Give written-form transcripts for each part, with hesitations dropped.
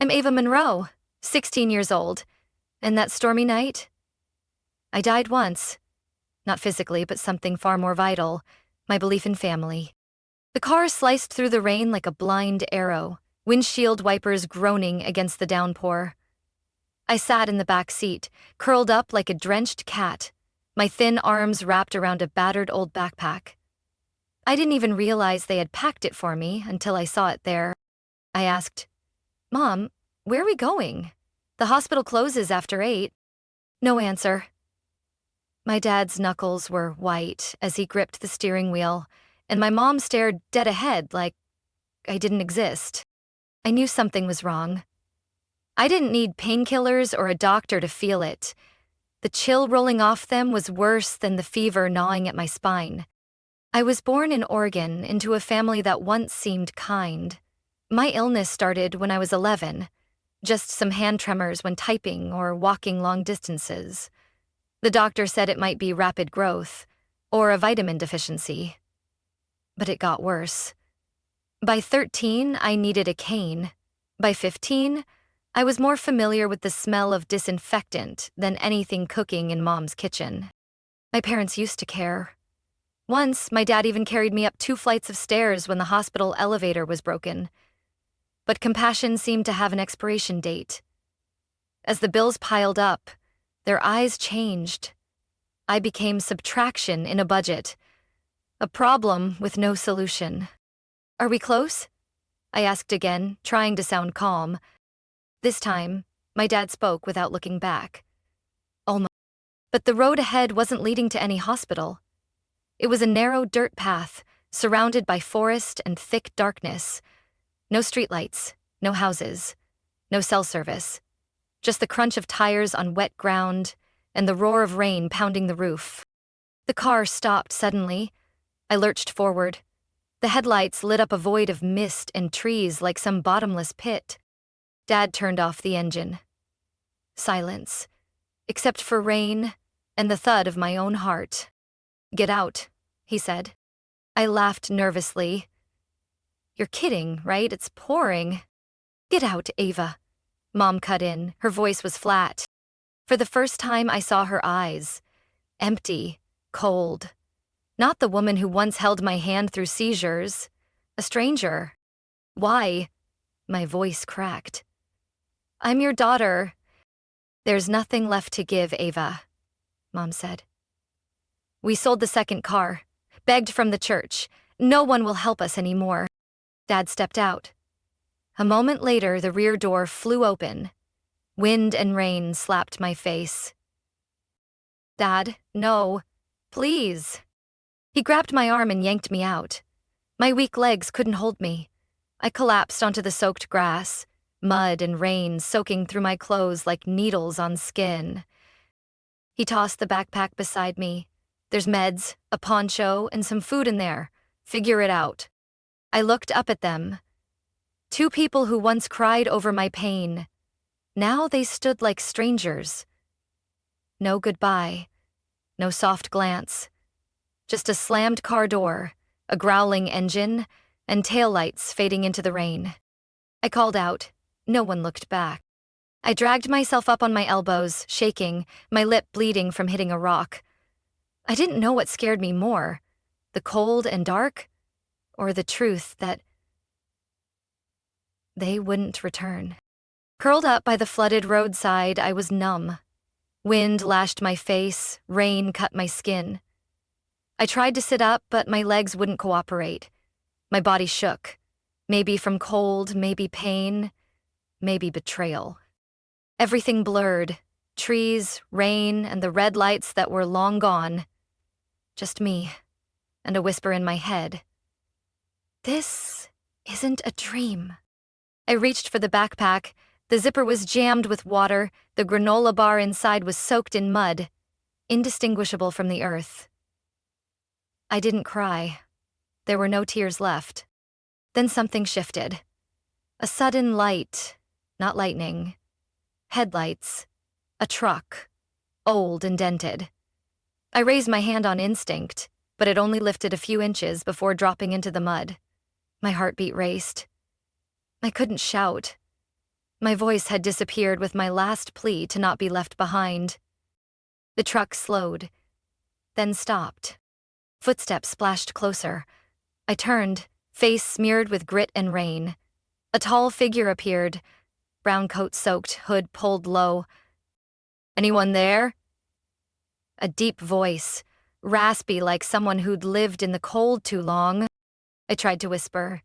I'm Ava Monroe, 16 years old. And that stormy night? I died once. Not physically, but something far more vital, my belief in family. The car sliced through the rain like a blind arrow, windshield wipers groaning against the downpour. I sat in the back seat, curled up like a drenched cat, my thin arms wrapped around a battered old backpack. I didn't even realize they had packed it for me until I saw it there. I asked, "Mom, where are we going? The hospital closes after 8. No answer. My dad's knuckles were white as he gripped the steering wheel, and my mom stared dead ahead like I didn't exist. I knew something was wrong. I didn't need painkillers or a doctor to feel it. The chill rolling off them was worse than the fever gnawing at my spine. I was born in Oregon into a family that once seemed kind. My illness started when I was 11, just some hand tremors when typing or walking long distances. The doctor said it might be rapid growth or a vitamin deficiency. But it got worse. By 13, I needed a cane. By 15, I was more familiar with the smell of disinfectant than anything cooking in Mom's kitchen. My parents used to care. Once, my dad even carried me up 2 flights of stairs when the hospital elevator was broken. But compassion seemed to have an expiration date. As the bills piled up, their eyes changed. I became subtraction in a budget, a problem with no solution. "Are we close?" I asked again, trying to sound calm. This time, my dad spoke without looking back. Almost. But the road ahead wasn't leading to any hospital. It was a narrow dirt path, surrounded by forest and thick darkness. No streetlights, no houses, no cell service. Just the crunch of tires on wet ground and the roar of rain pounding the roof. The car stopped suddenly. I lurched forward. The headlights lit up a void of mist and trees like some bottomless pit. Dad turned off the engine. Silence, except for rain and the thud of my own heart. "Get out," he said. I laughed nervously. "You're kidding, right? It's pouring." "Get out, Ava." Mom cut in. Her voice was flat. For the first time, I saw her eyes. Empty, cold. Not the woman who once held my hand through seizures. A stranger. "Why?" My voice cracked. "I'm your daughter." "There's nothing left to give, Ava," Mom said. "We sold the second car, begged from the church. No one will help us anymore." Dad stepped out. A moment later, the rear door flew open. Wind and rain slapped my face. "Dad, no, please." He grabbed my arm and yanked me out. My weak legs couldn't hold me. I collapsed onto the soaked grass, mud and rain soaking through my clothes like needles on skin. He tossed the backpack beside me. "There's meds, a poncho, and some food in there. Figure it out." I looked up at them. 2 people who once cried over my pain. Now they stood like strangers. No goodbye. No soft glance. Just a slammed car door, a growling engine, and taillights fading into the rain. I called out. No one looked back. I dragged myself up on my elbows, shaking, my lip bleeding from hitting a rock. I didn't know what scared me more, the cold and dark, or the truth that they wouldn't return. Curled up by the flooded roadside, I was numb. Wind lashed my face, rain cut my skin. I tried to sit up, but my legs wouldn't cooperate. My body shook, maybe from cold, maybe pain, maybe betrayal. Everything blurred, trees, rain, and the red lights that were long gone. Just me, and a whisper in my head. This isn't a dream. I reached for the backpack. The zipper was jammed with water. The granola bar inside was soaked in mud, indistinguishable from the earth. I didn't cry. There were no tears left. Then something shifted. A sudden light, not lightning. Headlights. A truck. Old and dented. I raised my hand on instinct, but it only lifted a few inches before dropping into the mud. My heartbeat raced. I couldn't shout. My voice had disappeared with my last plea to not be left behind. The truck slowed, then stopped. Footsteps splashed closer. I turned, face smeared with grit and rain. A tall figure appeared, brown coat soaked, hood pulled low. "Anyone there?" A deep voice, raspy like someone who'd lived in the cold too long. I tried to whisper,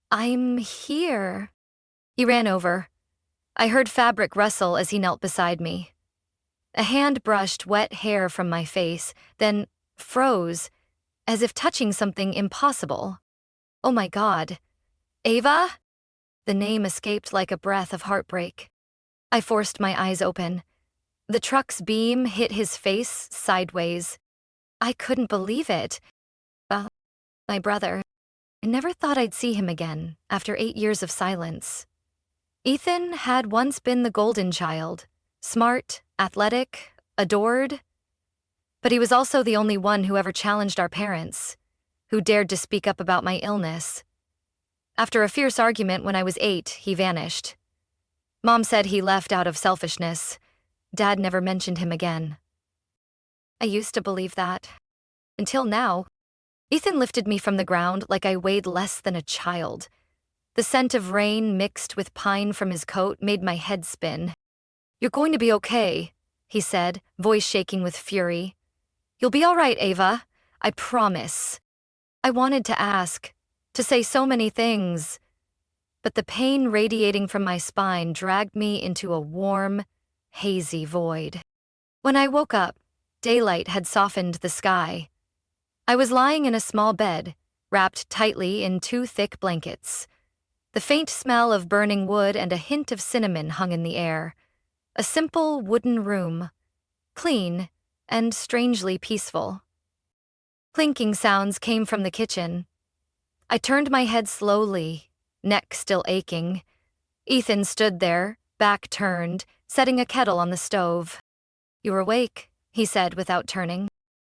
I'm here." He ran over. I heard fabric rustle as he knelt beside me. A hand brushed wet hair from my face, then froze, as if touching something impossible. Oh my God. "Ava?" The name escaped like a breath of heartbreak. I forced my eyes open. The truck's beam hit his face sideways. I couldn't believe it. My brother. I never thought I'd see him again after 8 years of silence. Ethan had once been the golden child, smart, athletic, adored. But he was also the only one who ever challenged our parents, who dared to speak up about my illness. After a fierce argument when I was 8, he vanished. Mom said he left out of selfishness. Dad never mentioned him again. I used to believe that. Until now. Ethan lifted me from the ground like I weighed less than a child. The scent of rain mixed with pine from his coat made my head spin. "You're going to be okay," he said, voice shaking with fury. "You'll be all right, Ava. I promise." I wanted to ask, to say so many things, but the pain radiating from my spine dragged me into a warm, hazy void. When I woke up, daylight had softened the sky. I was lying in a small bed, wrapped tightly in 2 thick blankets. The faint smell of burning wood and a hint of cinnamon hung in the air. A simple wooden room, clean and strangely peaceful. Clinking sounds came from the kitchen. I turned my head slowly, neck still aching. Ethan stood there, back turned, setting a kettle on the stove. "You're awake," he said without turning.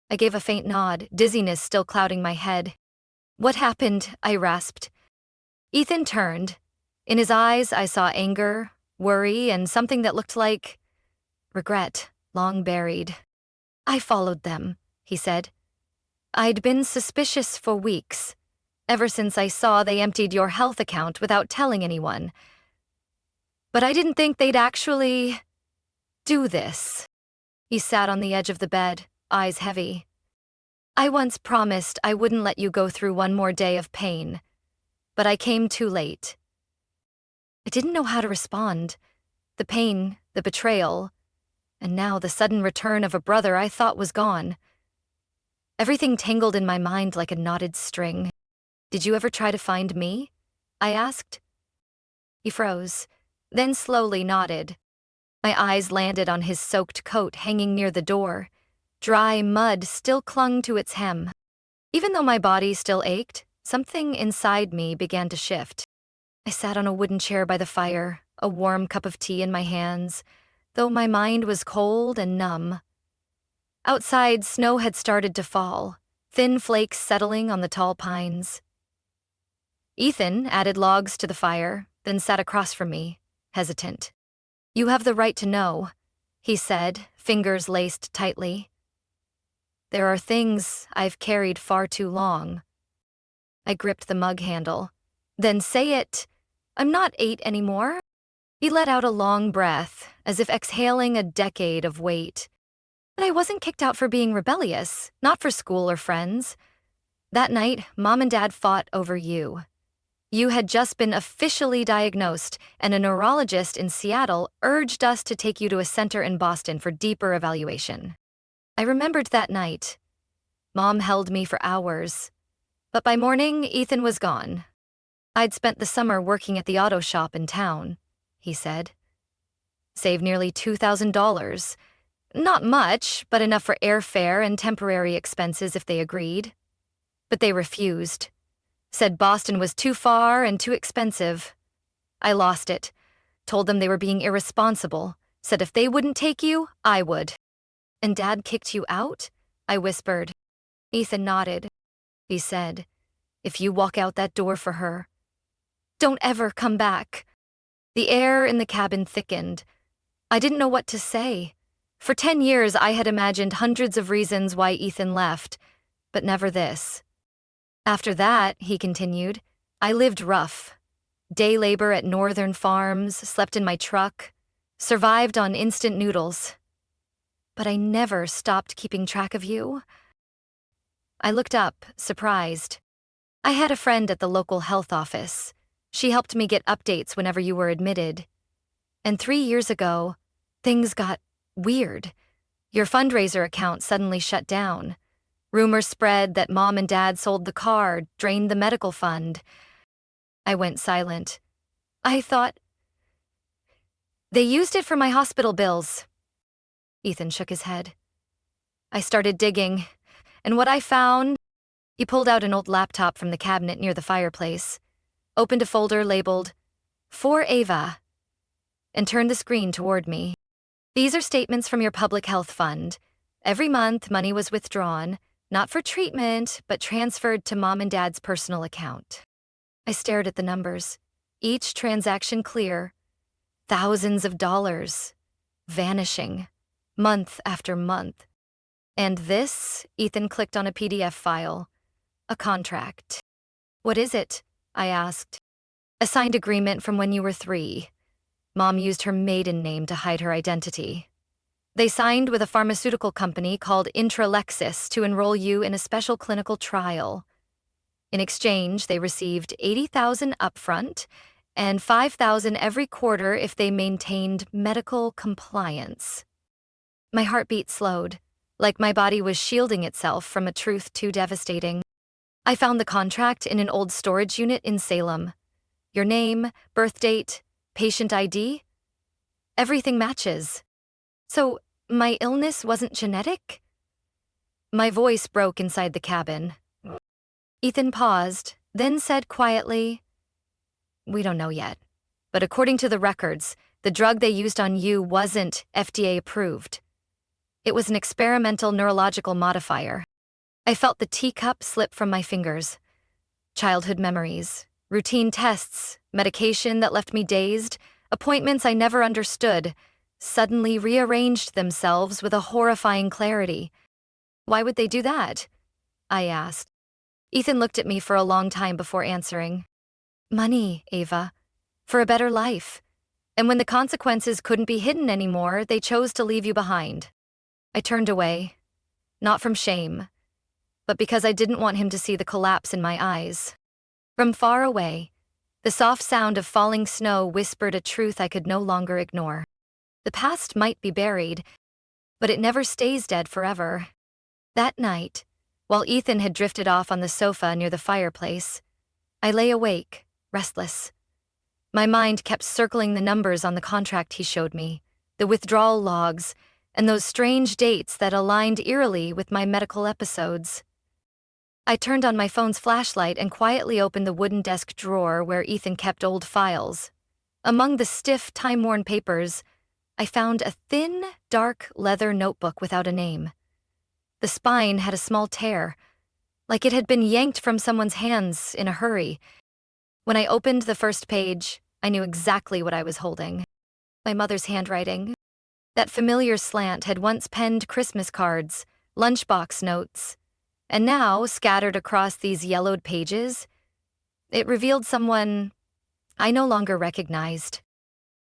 I gave a faint nod, dizziness still clouding my head. "What happened?" I rasped. Ethan turned. In his eyes, I saw anger, worry, and something that looked like regret, long buried. "I followed them," he said. "I'd been suspicious for weeks, ever since I saw they emptied your health account without telling anyone. But I didn't think they'd actually do this." He sat on the edge of the bed, eyes heavy. "I once promised I wouldn't let you go through one more day of pain, but I came too late." I didn't know how to respond. The pain, the betrayal, and now the sudden return of a brother I thought was gone. Everything tangled in my mind like a knotted string. "Did you ever try to find me?" I asked. He froze, then slowly nodded. My eyes landed on his soaked coat hanging near the door. Dry mud still clung to its hem. Even though my body still ached, something inside me began to shift. I sat on a wooden chair by the fire, a warm cup of tea in my hands, though my mind was cold and numb. Outside, snow had started to fall, thin flakes settling on the tall pines. Ethan added logs to the fire, then sat across from me, hesitant. "You have the right to know," he said, fingers laced tightly. "There are things I've carried far too long." I gripped the mug handle. "Then say it. I'm not 8 anymore." He let out a long breath, as if exhaling a decade of weight. But I wasn't kicked out for being rebellious, not for school or friends. That night, Mom and Dad fought over you. You had just been officially diagnosed, and a neurologist in Seattle urged us to take you to a center in Boston for deeper evaluation. I remembered that night. Mom held me for hours. But by morning, Ethan was gone. "I'd spent the summer working at the auto shop in town," he said. "Saved nearly $2,000. Not much, but enough for airfare and temporary expenses if they agreed. But they refused. Said Boston was too far and too expensive. I lost it. Told them they were being irresponsible. Said if they wouldn't take you, I would." "And Dad kicked you out?" I whispered. Ethan nodded. He said, "If you walk out that door for her, don't ever come back." The air in the cabin thickened. I didn't know what to say. For 10 years, I had imagined hundreds of reasons why Ethan left, but never this. After that, he continued, I lived rough. Day labor at northern farms, slept in my truck, survived on instant noodles. But I never stopped keeping track of you. I looked up, surprised. I had a friend at the local health office. She helped me get updates whenever you were admitted. And 3 years ago, things got weird. Your fundraiser account suddenly shut down. Rumors spread that Mom and Dad sold the car, drained the medical fund. I went silent. I thought, they used it for my hospital bills. Ethan shook his head. I started digging, and what I found, he pulled out an old laptop from the cabinet near the fireplace, opened a folder labeled, For Ava, and turned the screen toward me. These are statements from your public health fund. Every month, money was withdrawn, not for treatment, but transferred to Mom and Dad's personal account. I stared at the numbers, each transaction clear, thousands of dollars, vanishing, month after month. And this, Ethan clicked on a PDF file, a contract. What is it? I asked. A signed agreement from when you were 3. Mom used her maiden name to hide her identity. They signed with a pharmaceutical company called Intralexis to enroll you in a special clinical trial. In exchange, they received $80,000 upfront and $5,000 every quarter if they maintained medical compliance. My heartbeat slowed, like my body was shielding itself from a truth too devastating. I found the contract in an old storage unit in Salem. Your name, birth date, patient ID? Everything matches. So, my illness wasn't genetic? My voice broke inside the cabin. Ethan paused, then said quietly, We don't know yet, but according to the records, the drug they used on you wasn't FDA approved. It was an experimental neurological modifier. I felt the teacup slip from my fingers. Childhood memories, routine tests, medication that left me dazed, appointments I never understood, suddenly rearranged themselves with a horrifying clarity. Why would they do that? I asked. Ethan looked at me for a long time before answering. Money, Ava. For a better life. And when the consequences couldn't be hidden anymore, they chose to leave you behind. I turned away, not from shame, but because I didn't want him to see the collapse in my eyes. From far away, the soft sound of falling snow whispered a truth I could no longer ignore. The past might be buried, but it never stays dead forever. That night, while Ethan had drifted off on the sofa near the fireplace, I lay awake, restless. My mind kept circling the numbers on the contract he showed me, the withdrawal logs, and those strange dates that aligned eerily with my medical episodes. I turned on my phone's flashlight and quietly opened the wooden desk drawer where Ethan kept old files. Among the stiff, time-worn papers, I found a thin, dark leather notebook without a name. The spine had a small tear, like it had been yanked from someone's hands in a hurry. When I opened the first page, I knew exactly what I was holding. My mother's handwriting. That familiar slant had once penned Christmas cards, lunchbox notes, and now, scattered across these yellowed pages, it revealed someone I no longer recognized.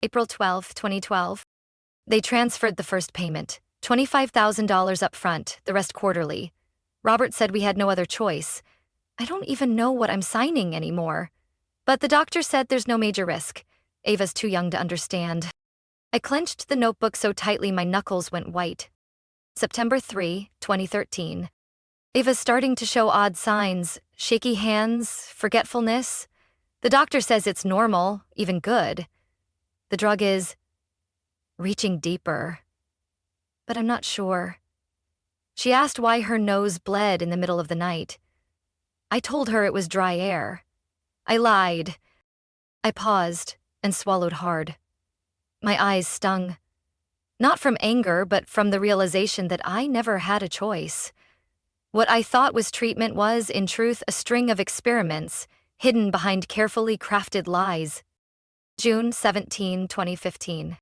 April 12, 2012. They transferred the first payment, $25,000 up front, the rest quarterly. Robert said we had no other choice. I don't even know what I'm signing anymore. But the doctor said there's no major risk. Ava's too young to understand. I clenched the notebook so tightly my knuckles went white. September 3, 2013. Ava's starting to show odd signs, shaky hands, forgetfulness. The doctor says it's normal, even good. The drug is reaching deeper. But I'm not sure. She asked why her nose bled in the middle of the night. I told her it was dry air. I lied. I paused and swallowed hard. My eyes stung. Not from anger, but from the realization that I never had a choice. What I thought was treatment was, in truth, a string of experiments, hidden behind carefully crafted lies. June 17, 2015.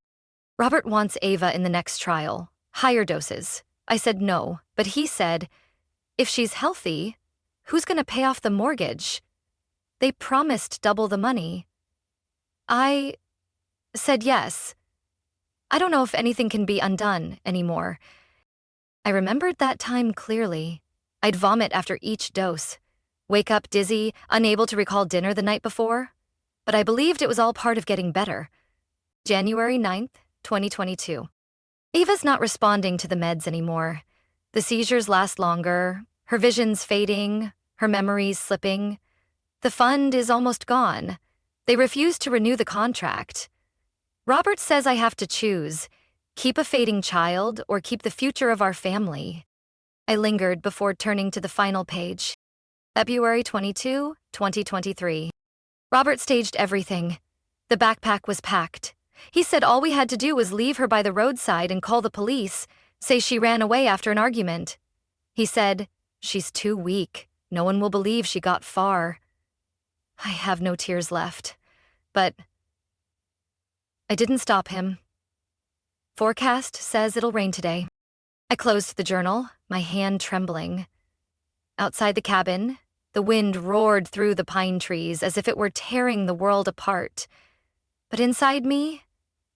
Robert wants Ava in the next trial. Higher doses. I said no, but he said, if she's healthy, who's gonna pay off the mortgage? They promised double the money. I said yes. I don't know if anything can be undone anymore. I remembered that time clearly. I'd vomit after each dose, wake up dizzy, unable to recall dinner the night before. But I believed it was all part of getting better. January 9th, 2022. Ava's not responding to the meds anymore. The seizures last longer, her vision's fading, her memories slipping. The fund is almost gone. They refuse to renew the contract. Robert says I have to choose, keep a fading child or keep the future of our family. I lingered before turning to the final page. February 22, 2023. Robert staged everything. The backpack was packed. He said all we had to do was leave her by the roadside and call the police, say she ran away after an argument. He said, she's too weak. No one will believe she got far. I have no tears left, but I didn't stop him. Forecast says it'll rain today. I closed the journal, my hand trembling. Outside the cabin, the wind roared through the pine trees as if it were tearing the world apart. But inside me,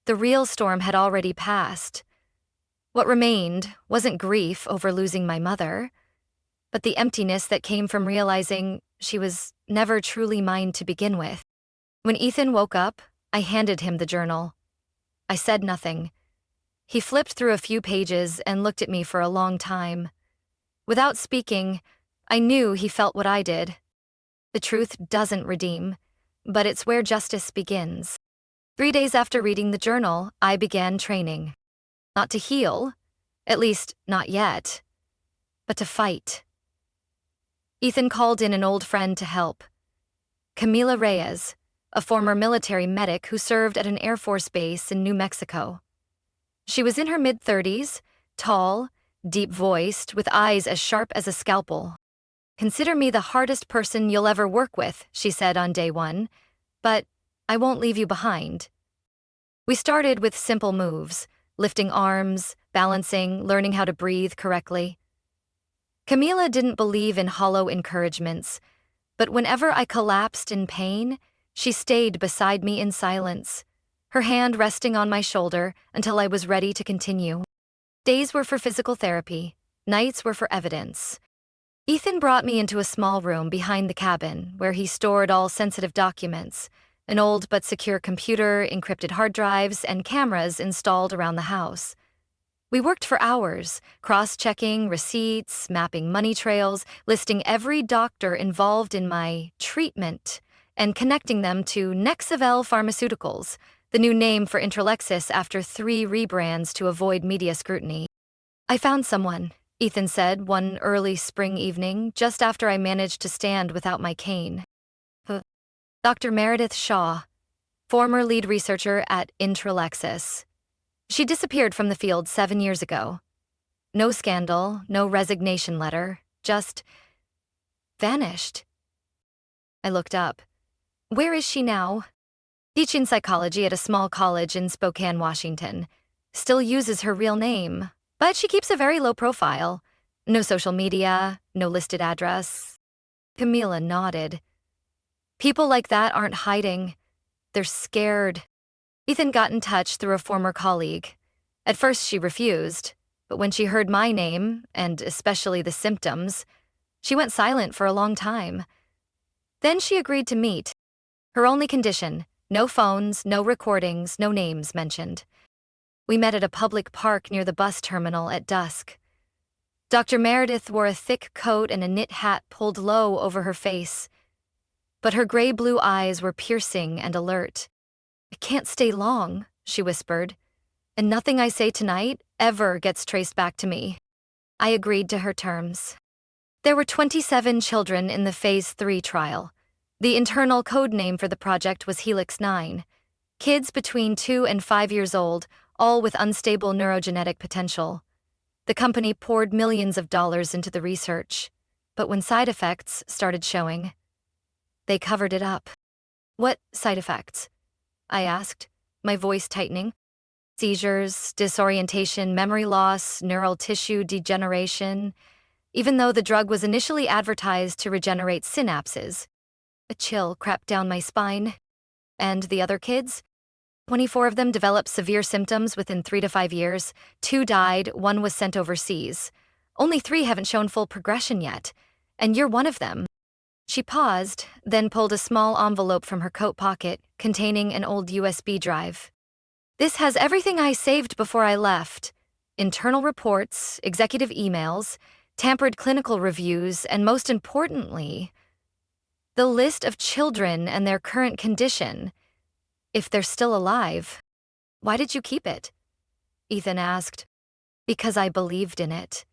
the real storm had already passed. What remained wasn't grief over losing my mother, but the emptiness that came from realizing she was never truly mine to begin with. When Ethan woke up, I handed him the journal. I said nothing. He flipped through a few pages and looked at me for a long time. Without speaking, I knew he felt what I did. The truth doesn't redeem, but it's where justice begins. 3 days after reading the journal, I began training. Not to heal, at least not yet, but to fight. Ethan called in an old friend to help. Camila Reyes, a former military medic who served at an Air Force base in New Mexico. She was in her mid-30s, tall, deep-voiced, with eyes as sharp as a scalpel. "Consider me the hardest person you'll ever work with," she said on day one, "but I won't leave you behind." We started with simple moves, lifting arms, balancing, learning how to breathe correctly. Camila didn't believe in hollow encouragements, but whenever I collapsed in pain, she stayed beside me in silence, her hand resting on my shoulder until I was ready to continue. Days were for physical therapy, nights were for evidence. Ethan brought me into a small room behind the cabin where he stored all sensitive documents, an old but secure computer, encrypted hard drives, and cameras installed around the house. We worked for hours, cross-checking receipts, mapping money trails, listing every doctor involved in my treatment, and connecting them to Nexivel Pharmaceuticals, the new name for Intralexis after 3 rebrands to avoid media scrutiny. "I found someone," Ethan said one early spring evening, just after I managed to stand without my cane. Dr. Meredith Shaw, former lead researcher at Intralexis. She disappeared from the field 7 years ago. No scandal, no resignation letter, just vanished. I looked up. Where is she now? Teaching psychology at a small college in Spokane, Washington. Still uses her real name, but she keeps a very low profile. No social media, no listed address. Camila nodded. People like that aren't hiding. They're scared. Ethan got in touch through a former colleague. At first she refused, but when she heard my name, and especially the symptoms, she went silent for a long time. Then she agreed to meet. Her only condition, no phones, no recordings, no names mentioned. We met at a public park near the bus terminal at dusk. Dr. Meredith wore a thick coat and a knit hat pulled low over her face, but her gray-blue eyes were piercing and alert. "I can't stay long," she whispered, "and nothing I say tonight ever gets traced back to me." I agreed to her terms. There were 27 children in the Phase 3 trial. The internal code name for the project was Helix 9. Kids between 2 and 5 years old, all with unstable neurogenetic potential. The company poured millions of dollars into the research, but when side effects started showing, they covered it up. What side effects? I asked, my voice tightening. Seizures, disorientation, memory loss, neural tissue degeneration. Even though the drug was initially advertised to regenerate synapses, a chill crept down my spine. And the other kids? 24 of them developed severe symptoms within 3 to 5 years. 2 died, 1 was sent overseas. Only 3 haven't shown full progression yet, and you're one of them. She paused, then pulled a small envelope from her coat pocket containing an old USB drive. This has everything I saved before I left. Internal reports, executive emails, tampered clinical reviews, and most importantly, the list of children and their current condition, if they're still alive. Why did you keep it? Ethan asked. Because I believed in it.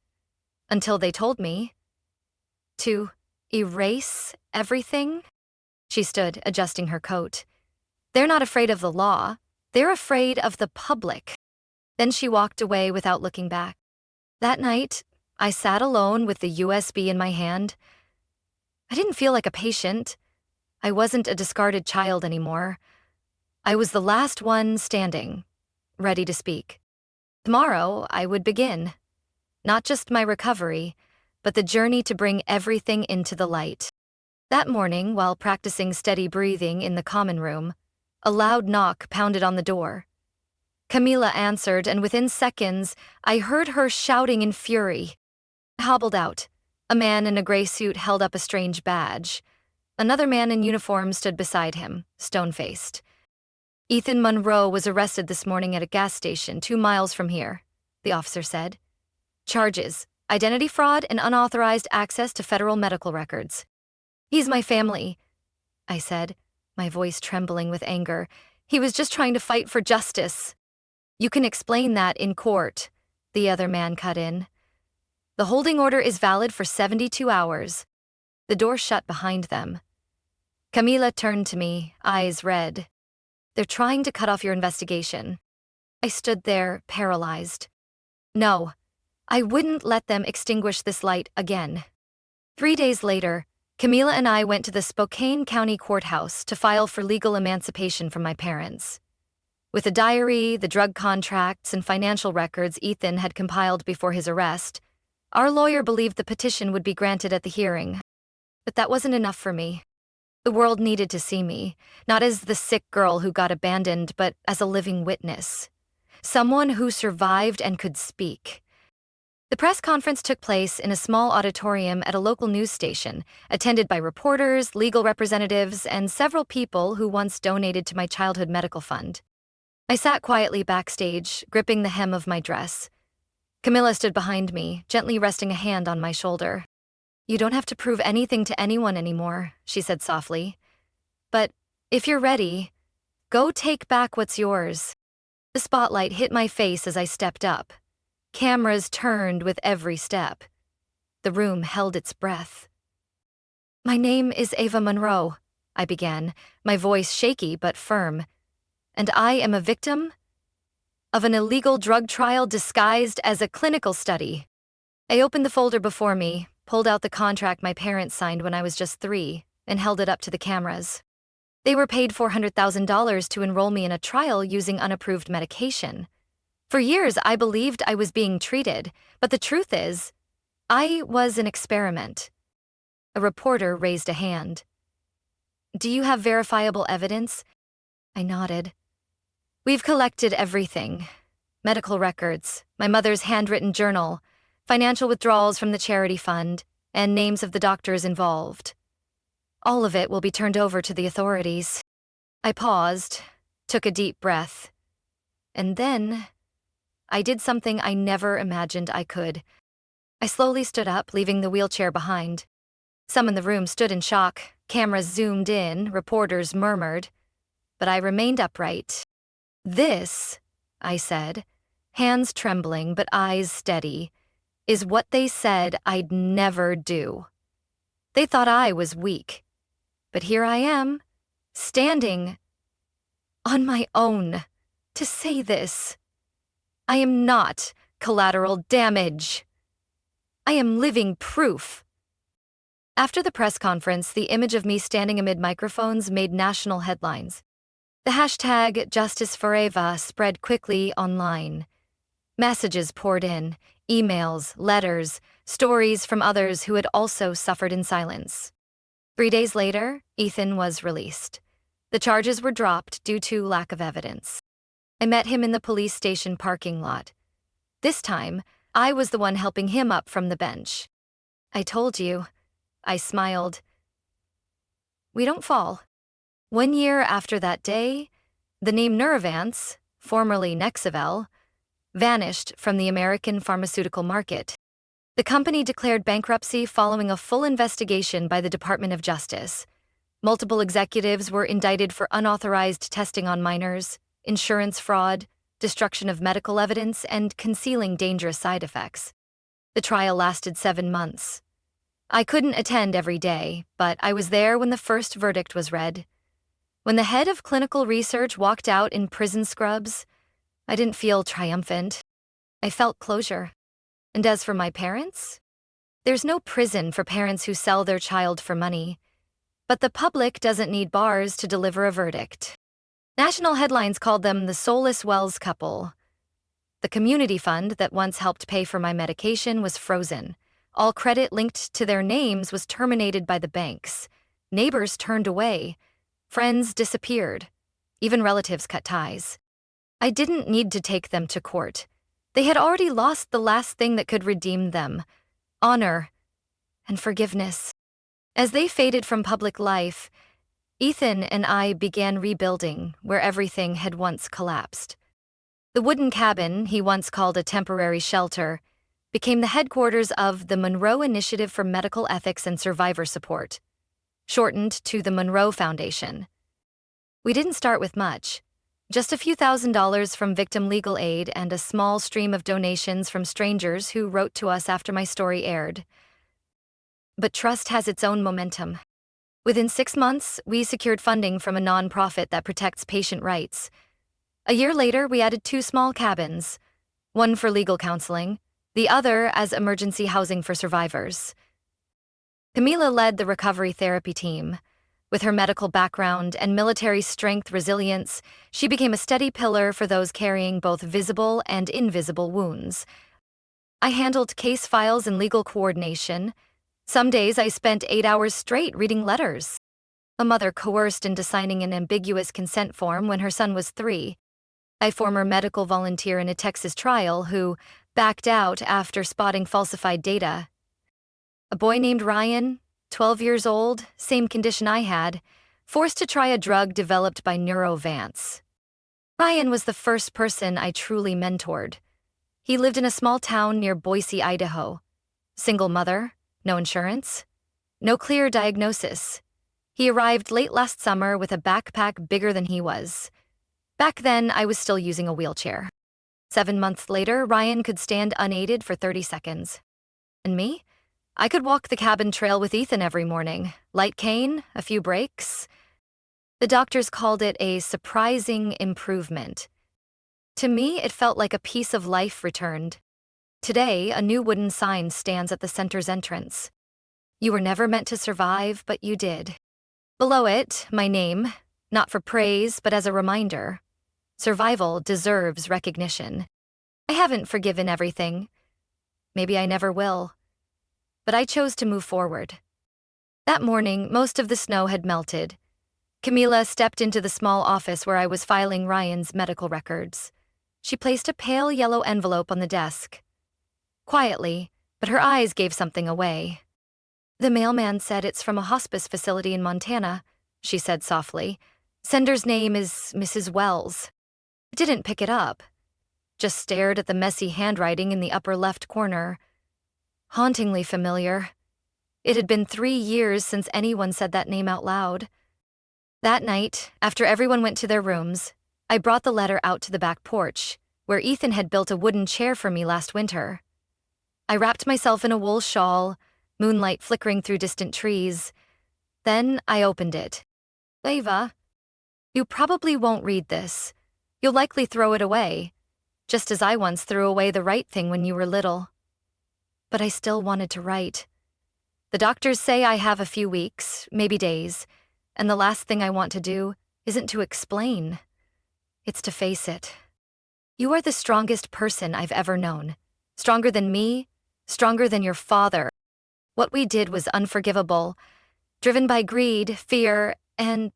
Until they told me. To erase everything? She stood, adjusting her coat. They're not afraid of the law. They're afraid of the public. Then she walked away without looking back. That night, I sat alone with the USB in my hand. I didn't feel like a patient. I wasn't a discarded child anymore. I was the last one standing, ready to speak. Tomorrow, I would begin. Not just my recovery, but the journey to bring everything into the light. That morning, while practicing steady breathing in the common room, a loud knock pounded on the door. Camila answered, and within seconds, I heard her shouting in fury. I hobbled out. A man in a gray suit held up a strange badge. Another man in uniform stood beside him, stone-faced. Ethan Monroe was arrested this morning at a gas station 2 miles from here, the officer said. Charges: identity fraud and unauthorized access to federal medical records. He's my family, I said, my voice trembling with anger. He was just trying to fight for justice. You can explain that in court, the other man cut in. The holding order is valid for 72 hours. The door shut behind them. Camila turned to me, eyes red. They're trying to cut off your investigation. I stood there, paralyzed. No, I wouldn't let them extinguish this light again. 3 days later, Camila and I went to the Spokane County Courthouse to file for legal emancipation from my parents. With a diary, the drug contracts, and financial records Ethan had compiled before his arrest, our lawyer believed the petition would be granted at the hearing. But that wasn't enough for me. The world needed to see me, not as the sick girl who got abandoned, but as a living witness. Someone who survived and could speak. The press conference took place in a small auditorium at a local news station, attended by reporters, legal representatives, and several people who once donated to my childhood medical fund. I sat quietly backstage, gripping the hem of my dress. Camilla stood behind me, gently resting a hand on my shoulder. You don't have to prove anything to anyone anymore, she said softly. But if you're ready, go take back what's yours. The spotlight hit my face as I stepped up. Cameras turned with every step. The room held its breath. My name is Ava Monroe, I began, my voice shaky but firm. And I am a victim of an illegal drug trial disguised as a clinical study. I opened the folder before me, pulled out the contract my parents signed when I was just 3, and held it up to the cameras. They were paid $400,000 to enroll me in a trial using unapproved medication. For years, I believed I was being treated, but the truth is, I was an experiment. A reporter raised a hand. Do you have verifiable evidence? I nodded. We've collected everything. Medical records, my mother's handwritten journal, financial withdrawals from the charity fund, and names of the doctors involved. All of it will be turned over to the authorities. I paused, took a deep breath, and then I did something I never imagined I could. I slowly stood up, leaving the wheelchair behind. Some in the room stood in shock, cameras zoomed in, reporters murmured, but I remained upright. This, I said, hands trembling but eyes steady, is what they said I'd never do. They thought I was weak. But here I am, standing on my own to say this. I am not collateral damage. I am living proof. After the press conference, the image of me standing amid microphones made national headlines. The hashtag Justice for Eva spread quickly online. Messages poured in, emails, letters, stories from others who had also suffered in silence. 3 days later, Ethan was released. The charges were dropped due to lack of evidence. I met him in the police station parking lot. This time, I was the one helping him up from the bench. "I told you," I smiled. "We don't fall." 1 year after that day, the name Neurovance, formerly Nexivel, vanished from the American pharmaceutical market. The company declared bankruptcy following a full investigation by the Department of Justice. Multiple executives were indicted for unauthorized testing on minors, insurance fraud, destruction of medical evidence, and concealing dangerous side effects. The trial lasted 7 months. I couldn't attend every day, but I was there when the first verdict was read. When the head of clinical research walked out in prison scrubs, I didn't feel triumphant. I felt closure. And as for my parents? There's no prison for parents who sell their child for money. But the public doesn't need bars to deliver a verdict. National headlines called them the soulless Wells couple. The community fund that once helped pay for my medication was frozen. All credit linked to their names was terminated by the banks. Neighbors turned away. Friends disappeared. Even relatives cut ties. I didn't need to take them to court. They had already lost the last thing that could redeem them: honor and forgiveness. As they faded from public life, Ethan and I began rebuilding where everything had once collapsed. The wooden cabin he once called a temporary shelter became the headquarters of the Monroe Initiative for Medical Ethics and Survivor Support, shortened to the Monroe Foundation. We didn't start with much, just a few $1,000s from victim legal aid and a small stream of donations from strangers who wrote to us after my story aired. But trust has its own momentum. Within 6 months, we secured funding from a nonprofit that protects patient rights. A year later, we added 2 small cabins, one for legal counseling, the other as emergency housing for survivors. Camila led the recovery therapy team. With her medical background and military strength resilience, she became a steady pillar for those carrying both visible and invisible wounds. I handled case files and legal coordination. Some days I spent 8 hours straight reading letters. A mother coerced into signing an ambiguous consent form when her son was 3. A former medical volunteer in a Texas trial who backed out after spotting falsified data. A boy named Ryan, 12 years old, same condition I had, forced to try a drug developed by Neurovance. Ryan was the first person I truly mentored. He lived in a small town near Boise, Idaho. Single mother, no insurance, no clear diagnosis. He arrived late last summer with a backpack bigger than he was. Back then, I was still using a wheelchair. 7 months later, Ryan could stand unaided for 30 seconds. And me? I could walk the cabin trail with Ethan every morning. Light cane, a few breaks. The doctors called it a surprising improvement. To me, it felt like a piece of life returned. Today, a new wooden sign stands at the center's entrance. "You were never meant to survive, but you did." Below it, my name, not for praise, but as a reminder. Survival deserves recognition. I haven't forgiven everything. Maybe I never will. But I chose to move forward. That morning, most of the snow had melted. Camila stepped into the small office where I was filing Ryan's medical records. She placed a pale yellow envelope on the desk. Quietly, but her eyes gave something away. "The mailman said it's from a hospice facility in Montana," she said softly. "Sender's name is Mrs. Wells." I didn't pick it up, just stared at the messy handwriting in the upper left corner. Hauntingly familiar. It had been 3 years since anyone said that name out loud. That night, after everyone went to their rooms, I brought the letter out to the back porch, where Ethan had built a wooden chair for me last winter. I wrapped myself in a wool shawl, moonlight flickering through distant trees. Then I opened it. "Eva, you probably won't read this. You'll likely throw it away, just as I once threw away the right thing when you were little." But I still wanted to write. The doctors say I have a few weeks, maybe days, and the last thing I want to do isn't to explain, it's to face it. You are the strongest person I've ever known. Stronger than me, stronger than your father. What we did was unforgivable, driven by greed, fear, and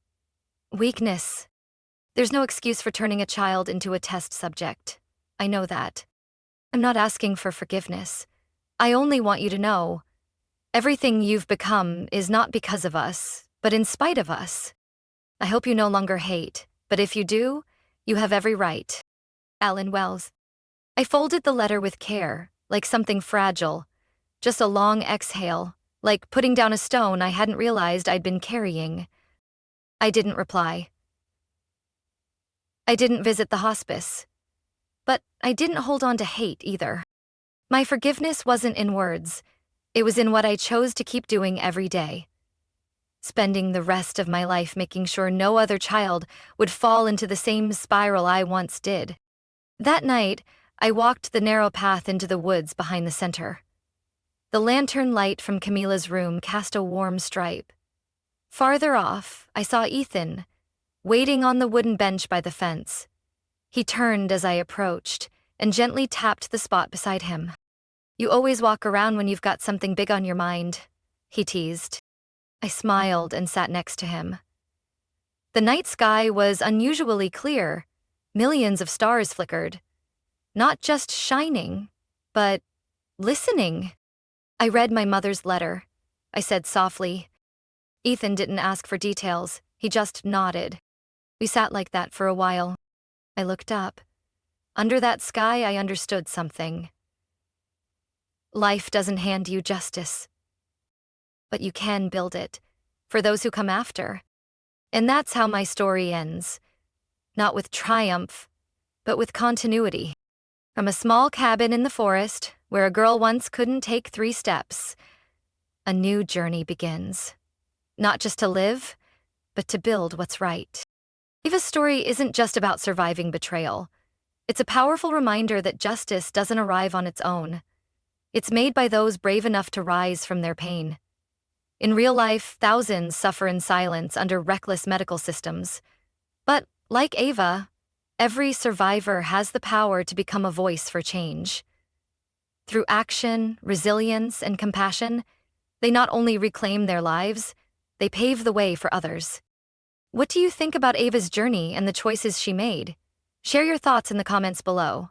weakness. There's no excuse for turning a child into a test subject. I know that. I'm not asking for forgiveness. I only want you to know, everything you've become is not because of us, but in spite of us. I hope you no longer hate, but if you do, you have every right. Alan Wells. I folded the letter with care, like something fragile. Just a long exhale, like putting down a stone I hadn't realized I'd been carrying. I didn't reply. I didn't visit the hospice. But I didn't hold on to hate either. My forgiveness wasn't in words. It was in what I chose to keep doing every day. Spending the rest of my life making sure no other child would fall into the same spiral I once did. That night, I walked the narrow path into the woods behind the center. The lantern light from Camila's room cast a warm stripe. Farther off, I saw Ethan, waiting on the wooden bench by the fence. He turned as I approached and gently tapped the spot beside him. You always walk around when you've got something big on your mind, he teased. I smiled and sat next to him. The night sky was unusually clear. Millions of stars flickered. Not just shining, but listening. I read my mother's letter. I said softly. Ethan didn't ask for details. He just nodded. We sat like that for a while. I looked up. Under that sky, I understood something. Life doesn't hand you justice. But you can build it, for those who come after. And that's how my story ends. Not with triumph, but with continuity. From a small cabin in the forest, where a girl once couldn't take 3 steps, a new journey begins. Not just to live, but to build what's right. Eva's story isn't just about surviving betrayal. It's a powerful reminder that justice doesn't arrive on its own. It's made by those brave enough to rise from their pain. In real life, thousands suffer in silence under reckless medical systems. But, like Ava, every survivor has the power to become a voice for change. Through action, resilience, and compassion, they not only reclaim their lives, they pave the way for others. What do you think about Ava's journey and the choices she made? Share your thoughts in the comments below.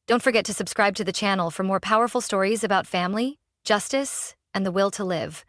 Don't forget to subscribe to the channel for more powerful stories about family, justice, and the will to live.